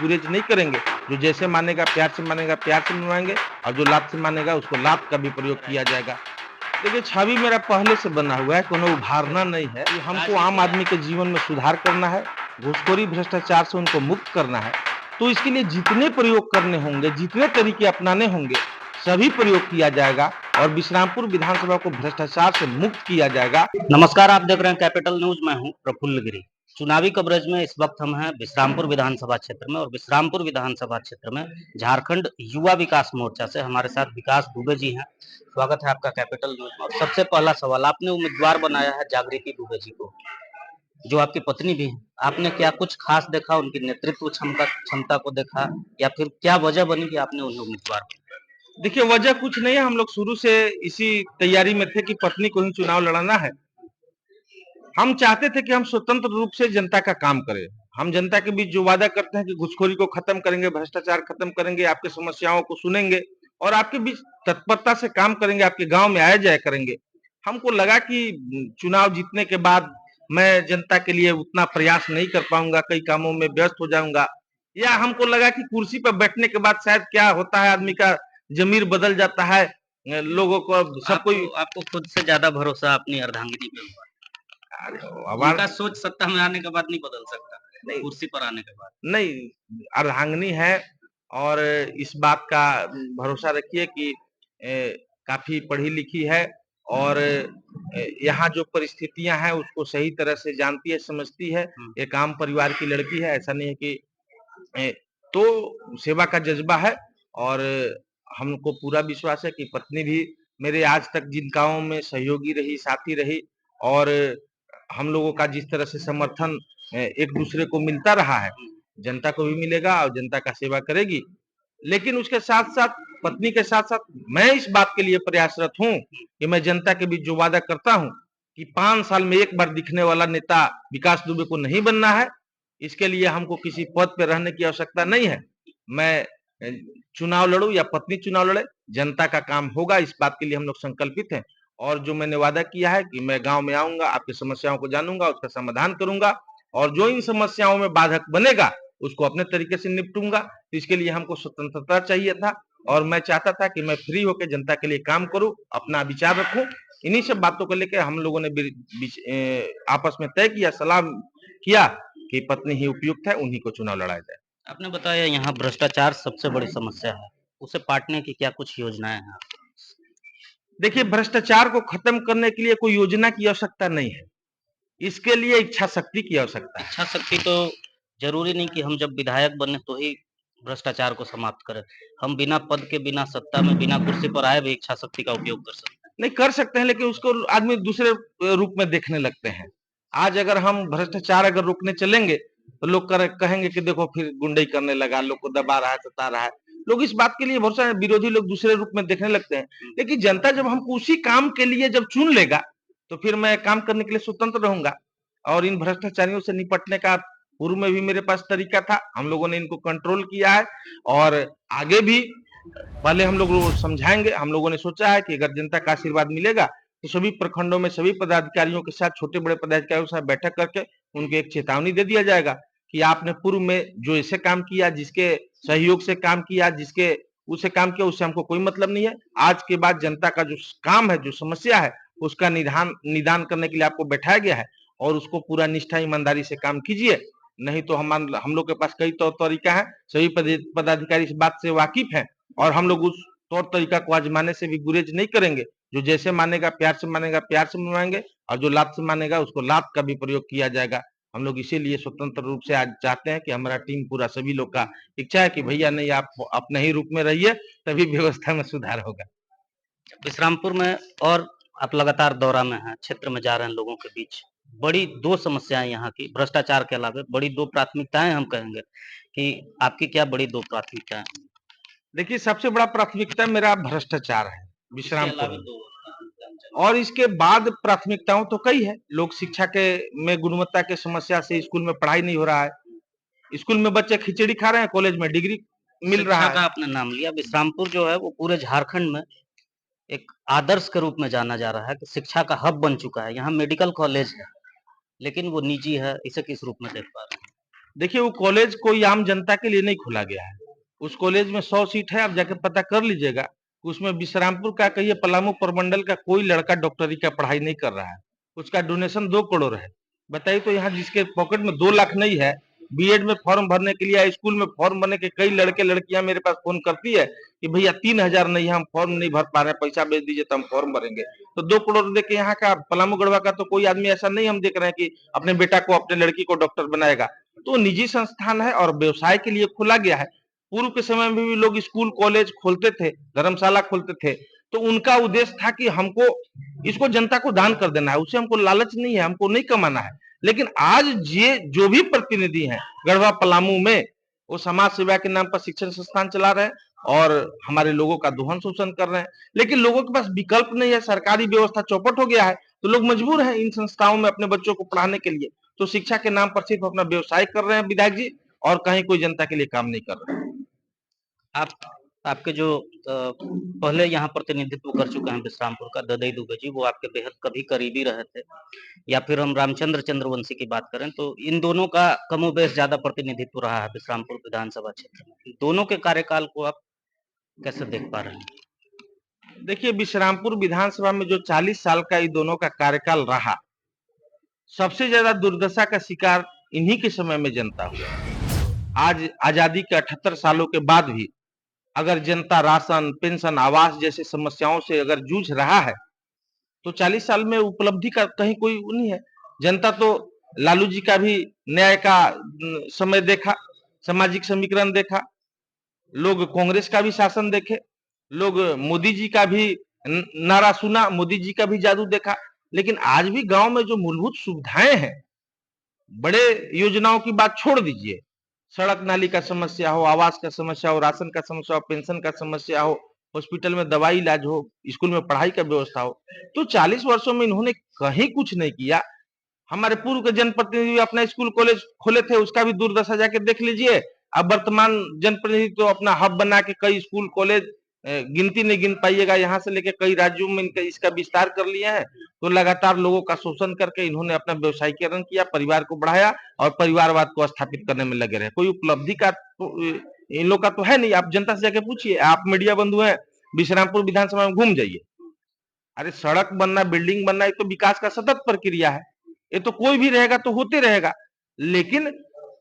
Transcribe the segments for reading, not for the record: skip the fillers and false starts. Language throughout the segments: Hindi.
गुरेज नहीं करेंगे। जो जैसे मानेगा प्यार से मानेगा, प्यार से मनवाएँगे और जो लात से मानेगा उसको लात का भी प्रयोग किया जाएगा। देखिए, छवि मेरा पहले से बना हुआ है, कोनो उभारना नहीं है। ये हमको आम आदमी के जीवन में सुधार करना है, घूसखोरी, भ्रष्टाचार से उनको मुक्त करना है। तो इसके लिए जितने प्रयोग करने होंगे, जितने तरीके अपनाने होंगे, सभी प्रयोग किया जाएगा और विश्रामपुर विधानसभा को भ्रष्टाचार से मुक्त किया जाएगा। नमस्कार, आप देख रहे हैं कैपिटल न्यूज। मैं हूं प्रफुल्ल गिरी। चुनावी कवरेज में इस वक्त हम हैं विश्रामपुर विधानसभा क्षेत्र में और विश्रामपुर विधानसभा क्षेत्र में झारखंड युवा विकास मोर्चा से हमारे साथ विकास दुबे जी हैं। स्वागत है आपका कैपिटल न्यूज में। और सबसे पहला सवाल, आपने उम्मीदवार बनाया है जागृति दुबे जी को, जो आपकी पत्नी भी है। आपने क्या कुछ खास देखा, उनकी नेतृत्व क्षमता को देखा, या फिर क्या वजह बनी कि आपने उन्हें उम्मीदवार बनाया? देखिए, वजह कुछ नहीं है, हम लोग शुरू से इसी तैयारी में थे कि पत्नी को ही चुनाव लड़ाना है। हम चाहते थे कि हम स्वतंत्र रूप से जनता का काम करें। हम जनता के बीच जो वादा करते हैं कि घुसखोरी को खत्म करेंगे, भ्रष्टाचार खत्म करेंगे, आपकी समस्याओं को सुनेंगे और आपके बीच तत्परता से काम करेंगे, आपके गांव में आया जाया करेंगे। हमको लगा कि चुनाव जीतने के बाद मैं जनता के लिए उतना प्रयास नहीं कर पाऊंगा, कई कामों में व्यस्त हो जाऊंगा, या हमको लगा कि कुर्सी पर बैठने के बाद शायद क्या होता है, आदमी का जमीर बदल जाता है, लोगों को सब कोई आपको खुद से ज्यादा भरोसा अपनी अर्धांगिनी पे हुआ? उनका सोच सत्ता में आने के बाद नहीं बदल सकता, नहीं कुर्सी पर आने के बाद। नहीं, अर्धांगिनी है और इस बात का भरोसा रखिए कि काफी पढ़ी लिखी है और यहाँ जो परिस्थितियां हैं उसको सही तरह से जानती है, समझती है। एक आम परिवार की लड़की है, ऐसा नहीं है कि तो सेवा का जज्बा है और हमको पूरा विश्वास है कि पत्नी भी मेरे आज तक जिन कामों में सहयोगी रही, साथी रही और हम लोगों का जिस तरह से समर्थन एक दूसरे को मिलता रहा है, जनता को भी मिलेगा और जनता का सेवा करेगी। लेकिन उसके साथ-साथ पत्नी के साथ-साथ मैं इस बात के लिए प्रयासरत हूँ कि मैं जनता के बीच जो वादा करता हूँ कि 5 साल में एक बार दिखने वाला नेता विकास दुबे को नहीं बनना है। इसके लिए हमको किसी पद पे रहने की आवश्यकता नहीं है। मैं चुनाव लड़ूं या पत्नी चुनाव लड़े, जनता का काम होगा, इस बात के लिए हम लोग संकल्पित हैं। और जो मैंने वादा किया है कि मैं गांव में आऊंगा, आपकी समस्याओं को जानूंगा, उसका समाधान करूंगा और जो इन समस्याओं में बाधक बनेगा उसको अपने तरीके से निपटूंगा। तो इसके लिए हमको स्वतंत्रता चाहिए था और मैं चाहता था कि मैं फ्री होकर जनता के लिए काम करूं, अपना विचार रखूं। इन्हीं सब बातों को लेकर हम लोगों ने आपस में तय किया, सलाह किया कि पत्नी ही उपयुक्त है, उन्हीं को चुनाव लड़ाया जाए। आपने बताया यहाँ भ्रष्टाचार सबसे बड़ी समस्या है, उसे पाटने की क्या कुछ योजनाएं हैं? देखिए, भ्रष्टाचार को खत्म करने के लिए कोई योजना की आवश्यकता नहीं है, इसके लिए इच्छा शक्ति की आवश्यकता है। इच्छा शक्ति तो जरूरी नहीं कि हम जब विधायक बने तो ही भ्रष्टाचार को समाप्त करें। हम बिना पद के, बिना सत्ता में, बिना कुर्सी पर आए भी इच्छा शक्ति का उपयोग कर सकते हैं। नहीं कर सकते हैं, लेकिन उसको आदमी दूसरे रूप में देखने लगते हैं। आज अगर हम भ्रष्टाचार अगर रोकने चलेंगे तो लोग कहेंगे कि देखो फिर गुंडई करने लगा, लोग को दबा रहा है, सता रहा है। लोग इस बात के लिए बहुत सारे विरोधी लोग दूसरे रूप में देखने लगते हैं। लेकिन जनता जब हमको उसी काम के लिए जब चुन लेगा तो फिर मैं काम करने के लिए स्वतंत्र रहूंगा और इन भ्रष्टाचारियों से निपटने का पूर्व में भी मेरे पास तरीका था। हम लोगों ने इनको कंट्रोल किया है और आगे भी पहले हम लोग समझाएंगे। हम लोगों ने सोचा है कि अगर जनता का आशीर्वाद मिलेगा तो सभी प्रखंडों में सभी पदाधिकारियों के साथ, छोटे बड़े पदाधिकारियों के साथ बैठक करके उनको एक चेतावनी दे दिया जाएगा कि आपने पूर्व में जो ऐसे काम किया, जिसके सहयोग से काम किया, जिसके उसे काम किया, उससे हमको कोई मतलब नहीं है। आज के बाद जनता का जो काम है, जो समस्या है, उसका निदान करने के लिए आपको बैठाया गया है और उसको पूरा निष्ठा ईमानदारी से काम कीजिए। नहीं तो हम लोग के पास कई तौर तरीका है, सभी पदाधिकारी इस बात से वाकिफ है और हम लोग उस तौर तरीका को आजमाने से भी गुरेज नहीं करेंगे। जो जैसे मानेगा प्यार से मानेगा, प्यार से मनवाएंगे और जो लात से मानेगा उसको लात का भी प्रयोग किया जाएगा। हम लोग इसीलिए स्वतंत्र रूप से आज चाहते हैं कि हमारा टीम पूरा सभी लोग का इच्छा है कि भैया नहीं, आप अपने ही रूप में रहिए, तभी व्यवस्था में सुधार होगा। विश्रामपुर में और आप लगातार दौरा में हैं, क्षेत्र में जा रहे हैं लोगों के बीच। बड़ी दो समस्याएं यहाँ की, भ्रष्टाचार के अलावा बड़ी दो प्राथमिकताएं हम कहेंगे कि आपकी क्या बड़ी दो प्राथमिकताएं? देखिए, सबसे बड़ा प्राथमिकता मेरा भ्रष्टाचार है विश्रामपुर में और इसके बाद प्राथमिकताओं तो कई है। लोग शिक्षा के में गुणवत्ता के समस्या से स्कूल में पढ़ाई नहीं हो रहा है, स्कूल में बच्चे खिचड़ी खा रहे हैं, कॉलेज में डिग्री मिल रहा शिक्षा है। का आपने नाम लिया, विश्रामपुर जो है वो पूरे झारखंड में एक आदर्श के रूप में जाना जा रहा है कि शिक्षा का हब बन चुका है। यहाँ मेडिकल कॉलेज है, लेकिन वो निजी है। इसे किस रूप में देख पा रहे हैं? देखिए वो कॉलेज कोई आम जनता के लिए नहीं खोला गया है। उस कॉलेज में 100 सीट है, आप जाके पता कर लीजिएगा। उसमें विश्रामपुर का कहिए पलामू प्रमंडल का कोई लड़का डॉक्टरी का पढ़ाई नहीं कर रहा है। उसका डोनेशन 2 करोड़ है। बताइए तो यहाँ जिसके पॉकेट में 2 लाख नहीं है, बीएड में फॉर्म भरने के लिए या स्कूल में फॉर्म भरने के कई लड़के लड़कियां मेरे पास फोन करती है कि भैया 3,000 नहीं है, हम फॉर्म नहीं भर पा रहे हैं, पैसा भेज दीजिए तो हम फॉर्म भरेंगे। तो 2 करोड़ दे के यहाँ का पलामू गढ़वा का तो कोई आदमी ऐसा नहीं हम देख रहे हैं कि अपने बेटा को अपने लड़की को डॉक्टर बनाएगा। तो निजी संस्थान है और व्यवसाय के लिए खोला गया है। पूर्व के समय में भी लोग स्कूल कॉलेज खोलते थे, धर्मशाला खोलते थे, तो उनका उद्देश्य था कि हमको इसको जनता को दान कर देना है, उससे हमको लालच नहीं है, हमको नहीं कमाना है। लेकिन आज ये जो भी प्रतिनिधि हैं गढ़वा पलामू में, वो समाज सेवा के नाम पर शिक्षण संस्थान चला रहे हैं और हमारे लोगों का दोहन शोषण कर रहे हैं। लेकिन लोगों के पास विकल्प नहीं है, सरकारी व्यवस्था चौपट हो गया है, तो लोग मजबूर हैं इन संस्थाओं में अपने बच्चों को पढ़ाने के लिए। तो शिक्षा के नाम पर सिर्फ अपना व्यवसाय कर रहे हैं विधायक जी, और कहीं कोई जनता के लिए काम नहीं कर रहे हैं। आप आपके जो पहले यहाँ प्रतिनिधित्व कर चुके हैं विश्रामपुर का ददई दुबे जी, वो आपके बेहद कभी करीबी रहे थे, या फिर हम रामचंद्र चंद्रवंशी की बात करें तो इन दोनों का कमोबेश ज्यादा प्रतिनिधित्व रहा है विश्रामपुर विधानसभा क्षेत्र में। दोनों के कार्यकाल को आप कैसे देख पा रहे हैं? देखिए विश्रामपुर विधानसभा में जो 40 साल का इन दोनों का कार्यकाल रहा, सबसे ज्यादा दुर्दशा का शिकार इन्हीं के समय में जनता हुआ। आज आजादी के 78 सालों के बाद भी अगर जनता राशन, पेंशन, आवास जैसे समस्याओं से अगर जूझ रहा है, तो 40 साल में उपलब्धि का कहीं कोई नहीं है। जनता तो लालू जी का भी न्याय का समय देखा, सामाजिक समीकरण देखा, लोग कांग्रेस का भी शासन देखे, लोग मोदी जी का भी नारा सुना, मोदी जी का भी जादू देखा। लेकिन आज भी गांव में जो मूलभूत सुविधाएं हैं, बड़े योजनाओं की बात छोड़ दीजिए, सड़क नाली का समस्या हो, आवास का समस्या हो, राशन का समस्या हो, पेंशन का समस्या हो, हॉस्पिटल में दवाई इलाज हो, स्कूल में पढ़ाई का व्यवस्था हो, तो 40 वर्षों में इन्होंने कहीं कुछ नहीं किया। हमारे पूर्व के जनप्रतिनिधि अपना स्कूल कॉलेज खोले थे, उसका भी दुर्दशा जाके देख लीजिए। अब वर्तमान जनप्रतिनिधि तो अपना हब बना के कई स्कूल कॉलेज गिनती नहीं गिन पाइएगा, यहाँ से लेके कई राज्यों में इनका इसका विस्तार कर लिए हैं। तो लगातार लोगों का शोषण करके इन्होंने अपना व्यवसायीकरण किया, परिवार को बढ़ाया और परिवारवाद को स्थापित करने में लगे रहे। कोई उपलब्धि का इन लोग का तो है नहीं। आप जनता से जाके पूछिए, आप मीडिया बंधु हैं, विश्रामपुर विधानसभा में घूम जाइए। अरे सड़क बनना, बिल्डिंग बनना, ये तो विकास का सतत प्रक्रिया है, ये तो कोई भी रहेगा तो होते रहेगा। लेकिन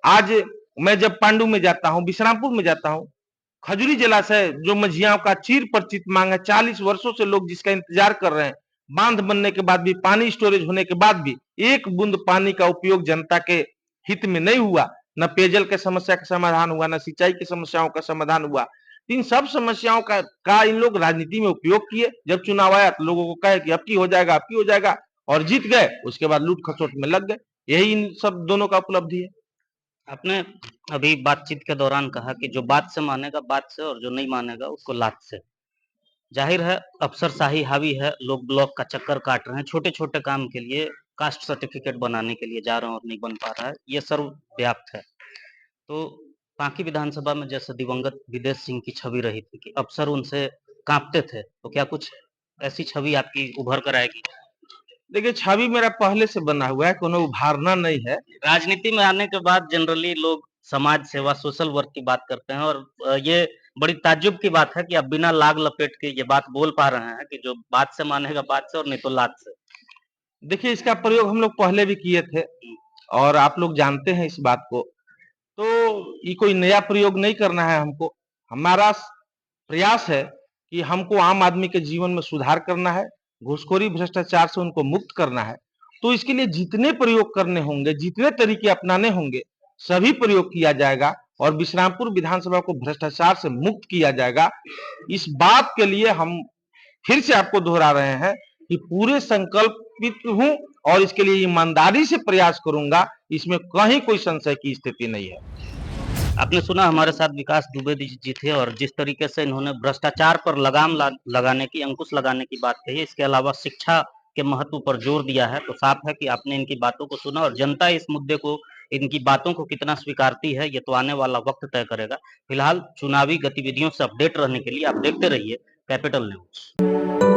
आज मैं जब पांडु में जाता हूँ, विश्रामपुर में जाता हूँ, खजुरी जलाशय जो मझियाओं का चिर परिचित मांग है, 40 वर्षों से लोग जिसका इंतजार कर रहे हैं, बांध बनने के बाद भी, पानी स्टोरेज होने के बाद भी एक बूंद पानी का उपयोग जनता के हित में नहीं हुआ। न पेयजल के समस्या का समाधान हुआ, न सिंचाई की समस्याओं का समाधान हुआ। इन सब समस्याओं का इन लोग राजनीति में उपयोग किए। जब चुनाव आया तो लोगों को कहे कि अब की हो जाएगा, अब की हो जाएगा, और जीत गए। उसके बाद लूट खसोट में लग गए। यही इन सब दोनों का उपलब्धि है। आपने अभी बातचीत के दौरान कहा कि जो बात से मानेगा बात से, और जो नहीं मानेगा उसको लात से। जाहिर है अफसरशाही हावी है, लोग ब्लॉक का चक्कर काट रहे हैं, छोटे छोटे काम के लिए कास्ट सर्टिफिकेट बनाने के लिए जा रहे हैं और नहीं बन पा रहा है, ये सर्वव्याप्त है। तो बाकी विधानसभा में जैसे दिवंगत विदेश सिंह की छवि रही थी कि अफसर उनसे कांपते थे, तो क्या कुछ ऐसी छवि आपकी उभर कर आएगी? देखिए छवि मेरा पहले से बना हुआ है, कोनो उभारना नहीं है। राजनीति में आने के बाद जनरली लोग समाज सेवा, सोशल वर्क की बात करते हैं, और ये बड़ी ताज्जुब की बात है कि आप बिना लाग लपेट के ये बात बोल पा रहे हैं कि जो बात से मानेगा बात से और नहीं तो लात से। देखिए इसका प्रयोग हम लोग पहले भी किए थे और आप लोग जानते हैं इस बात को। तो ये कोई नया प्रयोग नहीं करना है हमको। हमारा प्रयास है कि हमको आम आदमी के जीवन में सुधार करना है, घूसखोरी भ्रष्टाचार से उनको मुक्त करना है। तो इसके लिए जितने प्रयोग करने होंगे, जितने तरीके अपनाने होंगे, सभी प्रयोग किया जाएगा और विश्रामपुर विधानसभा को भ्रष्टाचार से मुक्त किया जाएगा। इस बात के लिए हम फिर से आपको दोहरा रहे हैं कि पूरे संकल्पित हूं और इसके लिए ईमानदारी से प्रयास करूंगा। इसमें कहीं कोई संशय की स्थिति नहीं है। आपने सुना हमारे साथ विकास दुबे जी थे, और जिस तरीके से इन्होंने भ्रष्टाचार पर लगाम लगाने की, अंकुश लगाने की बात कही, इसके अलावा शिक्षा के महत्व पर जोर दिया है, तो साफ है कि आपने इनकी बातों को सुना, और जनता इस मुद्दे को, इनकी बातों को कितना स्वीकारती है ये तो आने वाला वक्त तय करेगा। फिलहाल चुनावी गतिविधियों से अपडेट रहने के लिए आप देखते रहिए कैपिटल न्यूज।